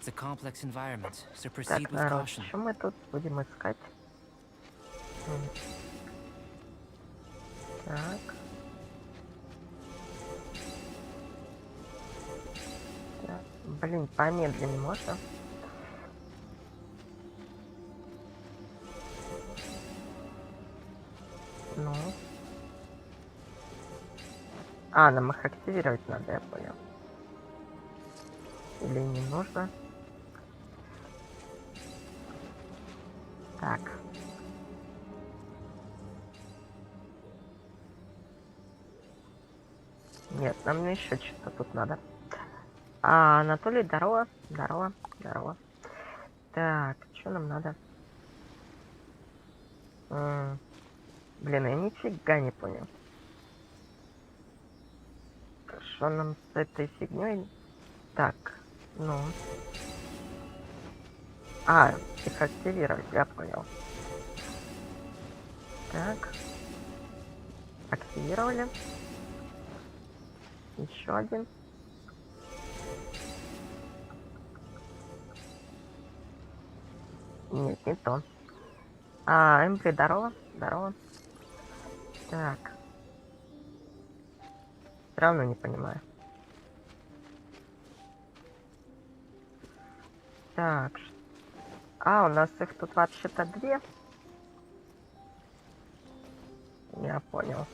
It's a complex environment, so proceed Так, with народ, caution. что мы тут будем искать? Так. Так. Блин, помедленнее можно? Ну. А, нам их активировать надо, я понял. Или не нужно? Так. Нет, нам еще что-то тут надо. А, Анатолий, здорово. Здорово. Здорово. Так, что нам надо? Блин, я нифига не понял. Что нам с этой фигней? Так, ну. А, их активировать, я понял. Так. Активировали. Еще один. Нет, не то. А, Эмбри, здорово. Здорово. Так. Все равно не понимаю. Так. А, у нас их тут вообще-то 2. Я понял.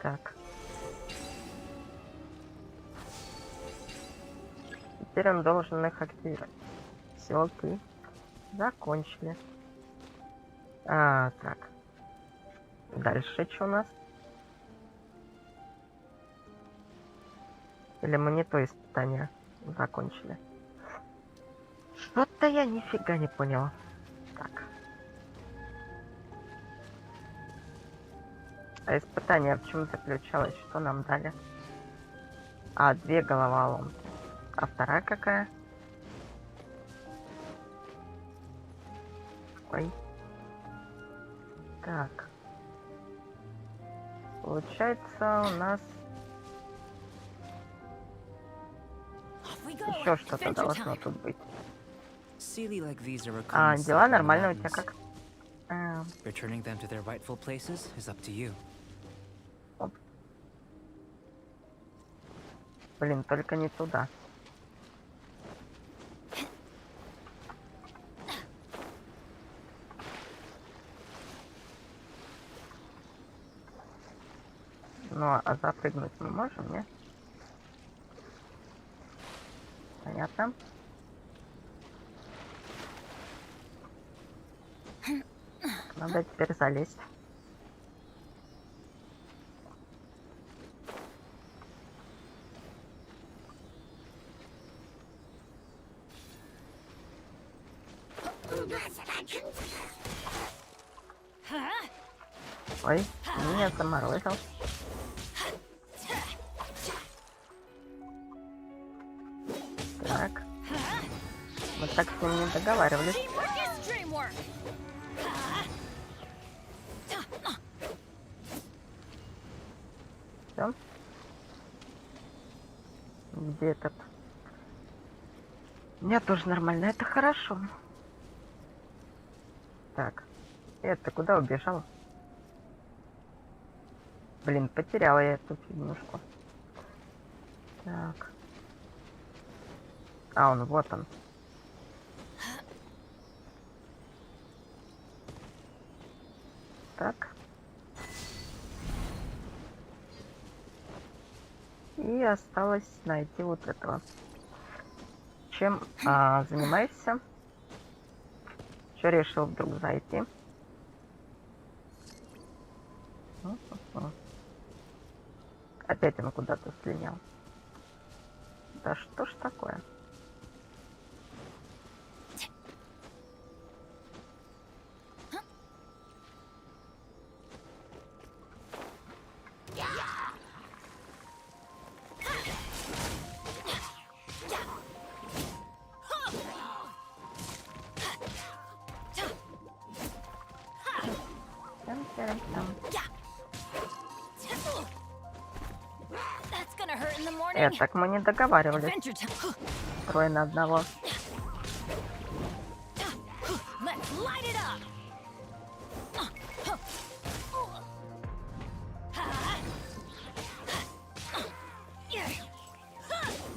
Так. Теперь он должен их активировать. Все, окей. Закончили. А, так. Дальше что у нас? Или мы не то испытание закончили? Что-то я нифига не поняла. Так. А испытание в чем заключалось? Что нам дали? А, 2 головоломки. А вторая какая? Ой. Так. Получается, у нас еще что-то должно тут быть. А, дела нормально у тебя как? Returning them to their rightful places is up to you. Оп. Блин, только не туда. Ну, а запрыгнуть мы можем, нет? Понятно. Надо теперь залезть. Ой, меня заморозил. Так. Мы так с ним не договаривались. Все. Где этот? У меня тоже нормально, это хорошо. Так. Это куда убежал? Блин, потеряла я эту фигнюшку. Так. А, он, вот он. Так. И осталось найти вот этого. Чем занимаешься? Что решил вдруг зайти? Опять он куда-то слинял. Да что ж такое? gonna hurt in the morning. Так мы не договаривались. Adventure time. Трое на одного. Let's light it up.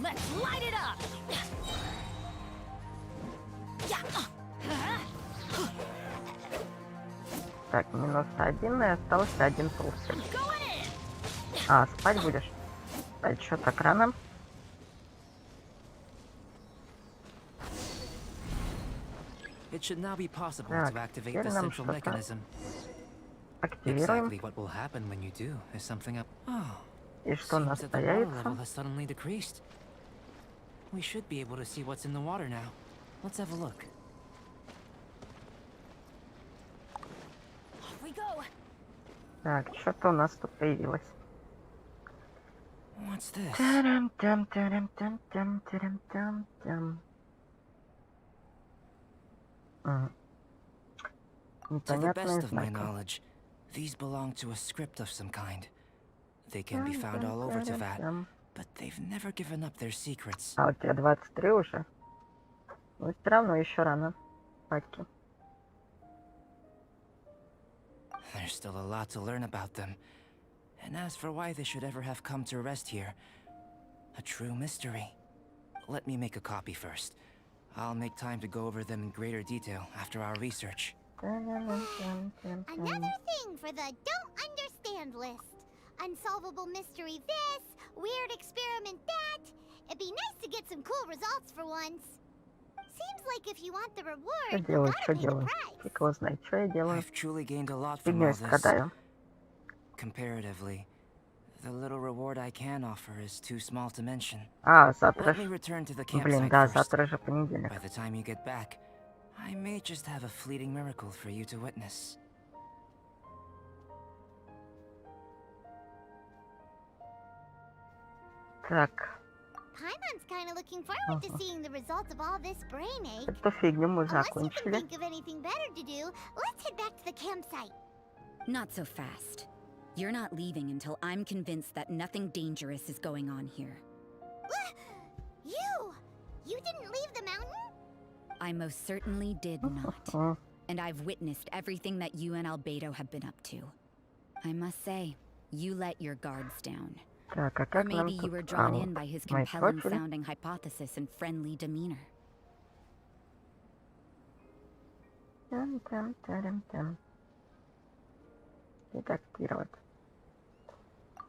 Let's light it up. Так, -1, и остался один толстый. Going in. А, спать будешь? Спать что так рано? It should now be possible Так, to activate теперь the нам central что-то mechanism. активируем. Exactly what will happen when you do is something up. Oh, И что у нас seems that the water level появится? has suddenly decreased. We should be able to see what's in the water now. Let's have a look. Off we go. Так, что-то у нас тут появилось. What's this? Тарам-там-тарам-там-там-тарам-там-там. To the Непонятные best of my знаки. knowledge, these belong to a script of some kind. They can be found all over Teyvat, Там-там-тарам-там. but they've never given up their secrets. А у тебя 23 уже? Но все равно еще рано. Патьки. There's still a lot to learn about them. And as for why they should ever have come to rest here, a true mystery. Let me make a copy first. I'll make time to go over them in greater detail after our research. Another thing for the don't understand list. Unsolvable mystery this, weird experiment that. It'd be nice to get some cool results for once. Seems like if you want the Что reward, you делаю, gotta что pay the делаю? price. Фиг его знает, что я делаю. I've truly gained a lot from all Фигней this. страдаю. Comparatively, the little reward I can offer is too small to mention. А, завтра Let me ж... return to the Блин, campsite да, first. завтра же понедельник. By the time you get back, I may just have a fleeting miracle for you to witness. Так, Paimon's kind of looking forward to seeing the results of all this brain ache. эту фигню мы Unless you can закончили. think of anything better to do, let's head back to the campsite. Not so fast. You're not leaving until I'm convinced that nothing dangerous is going on here. You! You didn't leave the mountain? I most certainly did not. М, And I've witnessed everything that you and Albedo have been up to. I must say, you let your guards down. Так, а Or как нам maybe you тут... were А, drawn вот in by his мои compelling профили. sounding hypothesis and friendly demeanor. Там-там-тарам-там. Редактировать.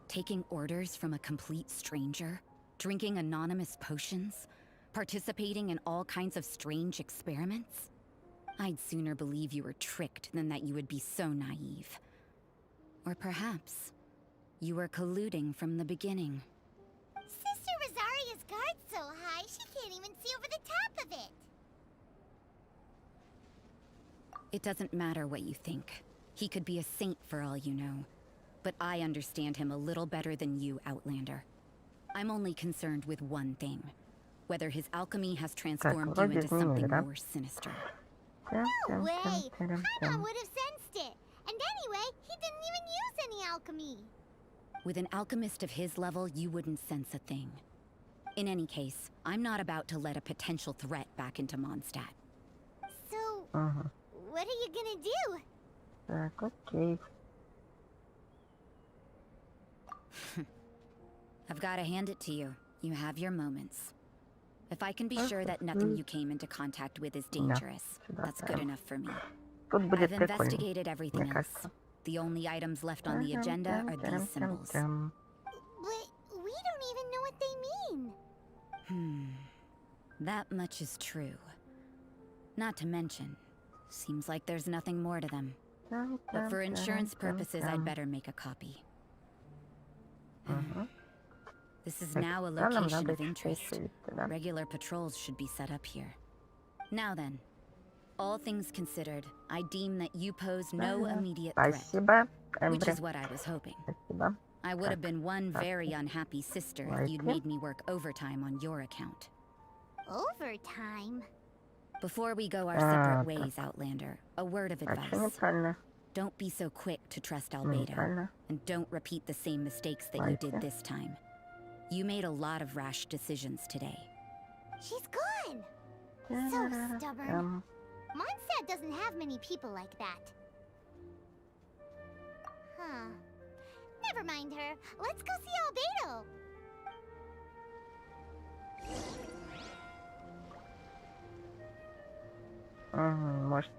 Taking orders from a complete stranger, drinking anonymous potions, participating in all kinds of strange experiments? I'd sooner believe you were tricked than that you would be so naive. Or perhaps you were colluding from the beginning. Sister Rosaria's guard's so high, she can't even see over the top of it. It doesn't matter what you think. He could be a saint for all you know. But I understand him a little better than you, Outlander. I'm only concerned with one thing. Whether his alchemy has transformed you вроде into something изменили, да? more sinister. No way! Paimon Там-там-тарам-там. would have sensed it. And anyway, he didn't even use any alchemy. With an alchemist of his level, you wouldn't sense a thing. In any case, I'm not about to let a potential threat back into Mondstadt. So, Ага. what are you gonna do? Так, окей. I've got to hand it to you. You have your moments. If I can be sure that nothing you came into contact with is dangerous, сюда that's good прям. enough for me. Тут будет I've прикольно, investigated everything мне else. кажется. The only items left on the agenda are these symbols. Там-там-там-там. But we don't even know what they mean. That much is true. Not to mention, seems like there's nothing more to them. But for insurance purposes, I'd better make a copy. Мгм. This is Так, now a да, нам location надо of что-то interest. еще вести, да? Regular patrols should be set up here. Now then, all things considered, I deem that you pose no Ага. immediate threat, Спасибо, which Эмбри. is what I was hoping. Спасибо. I would have been one так, very unhappy sister if you'd лайки. made me work overtime on your account. Overtime? Before we go our Ah, separate так. ways, Outlander, a word of А что advice. неправильно? Don't be so quick to trust Albedo, Неправильно. and don't repeat the same mistakes that you did Лайки. this time. You made a lot of rash decisions today. She's gone. So stubborn. Mondstadt doesn't have many people like that. Huh. Never mind her. Let's go see Albedo. Может,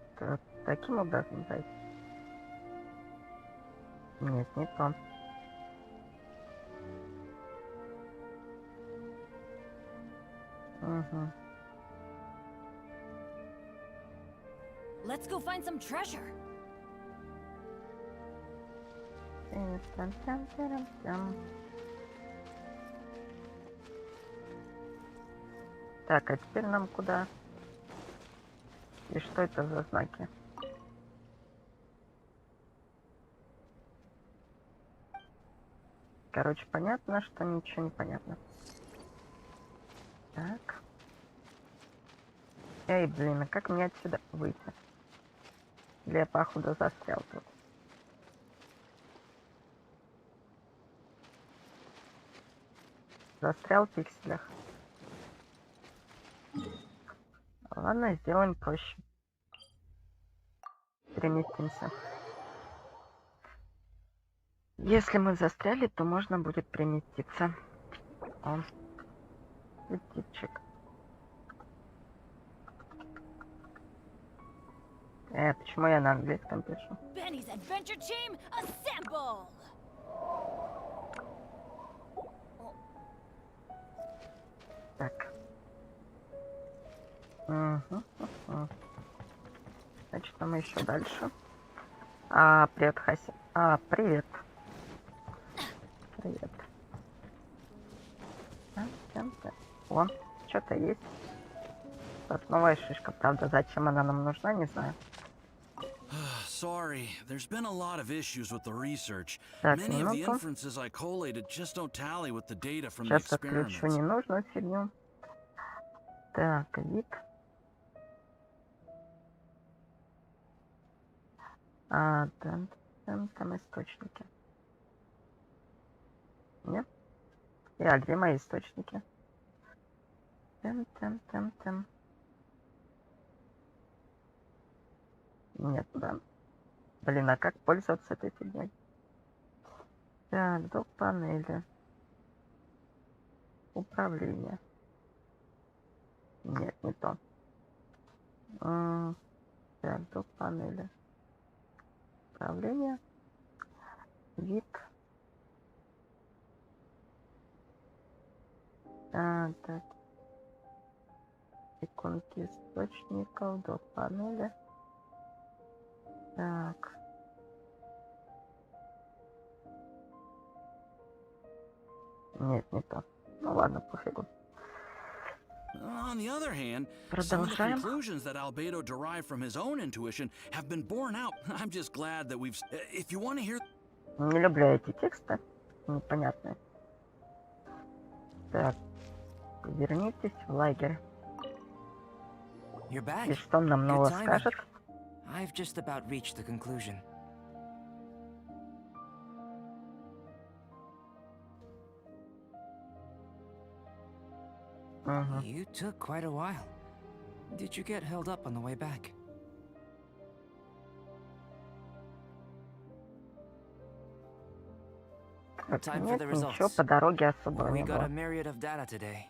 таким образом зайти? Нет, не то. Let's go find some treasure. Так, а теперь нам куда? И что это за знаки? Короче, понятно, что ничего не понятно. Так. Эй, блин, а как мне отсюда выйти? Или я, походу, застрял тут? Застрял в пикселях. Ладно, сделаем проще. Переместимся. Если мы застряли, то можно будет переместиться. О, птичек. Почему я на английском пишу? Benny's adventure team, assemble! Так. Значит, мы еще дальше. Привет, Хаси. Привет. Привет. О, что-то есть. Сосновая шишка. Правда, зачем она нам нужна, не знаю. Sorry, there's been a lot of issues with the research. Так, Many of the минуту. inferences I collated just don't tally with the data from the Сейчас отключу experiments. ненужную фигню. Так, вид. Там источники. Нет? Где мои источники? Нет, да. Блин, а как пользоваться этой фигней? Так, до панели. Управление. Нет, не то. Так, до панели. Управление. Вид. Так. Иконки источников до панели. Так. Нет, не то. Ну ладно, пофигу. On the other hand, some of the Продолжаем. conclusions that Albedo derived from his own intuition have been borne out. I'm just glad that we've... If you want to hear... Не люблю эти тексты. Непонятные. Так. Вернитесь в лагерь. You're back. И что он нам Good нового timing. скажет? I've just about reached the conclusion. You took quite a while. Did you get held up on the way back? Так, Time for нет, the ничего results. по дороге особого We не got было. a myriad of data today,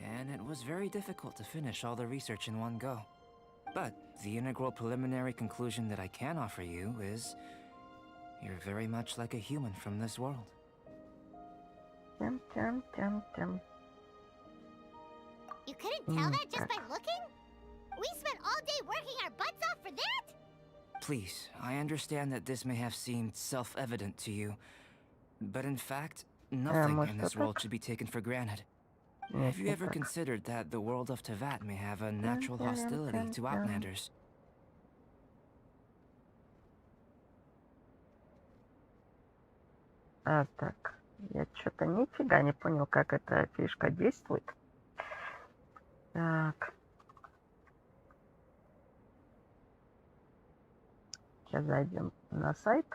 and it was very difficult to finish all the research in one go. But the integral preliminary conclusion that I can offer you is you're very much like a human from this world. Тем. You couldn't tell that just by так. looking? We spent all day working our butts off for that? Please, I understand that this may have seemed self-evident to you, but in fact, nothing может, in this вот world так? should be taken for granted. Нет, Have you не ever так. considered that the world of Tevat may have a natural hostility to Outlanders? Так. Я что-то нифига не понял, как эта фишка действует. Так. Сейчас зайдем на сайт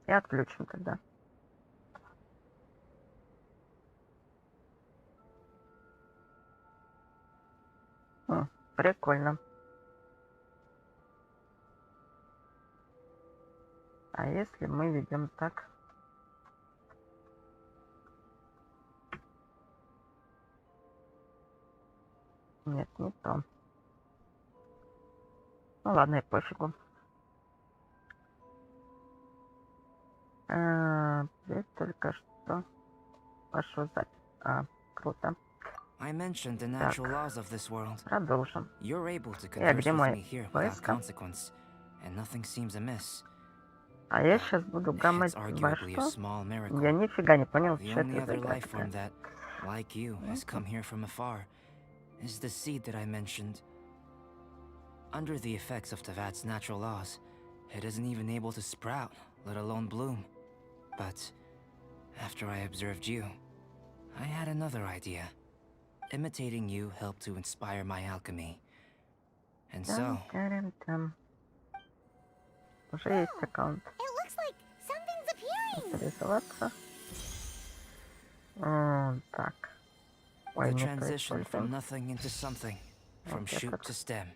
и отключим тогда. Прикольно. А если мы ведем так? Нет, не то. Ну ладно, и пофигу. Здесь только что пошло запись. Круто. I mentioned the Так, natural laws of this world. продолжим. You're able to А converse где with мои me here without войска? consequence, and nothing seems amiss. А я сейчас буду гамать It's во arguably a что? small Я miracle. нифига не понял, The что only это за other игра life такая. form that, like you, has come here from afar is the seed that I mentioned. Under the effects of Tavat's natural laws, it isn't even able to sprout, let alone bloom. But after I observed you, I had another idea. Imitating you helped to inspire my alchemy. And so, Там. Уже есть аккаунт. It looks like something's appearing. Авторизоваться. Так. Ой, the не то transition from используем. nothing into something, from Вот shoot этот. to stem,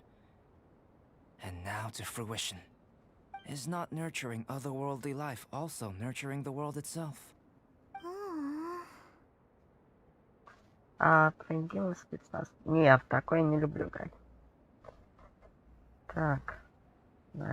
and now to fruition. Is not nurturing otherworldly life also nurturing the world itself? Трендил спецназ. Не, в такое не люблю играть. Так.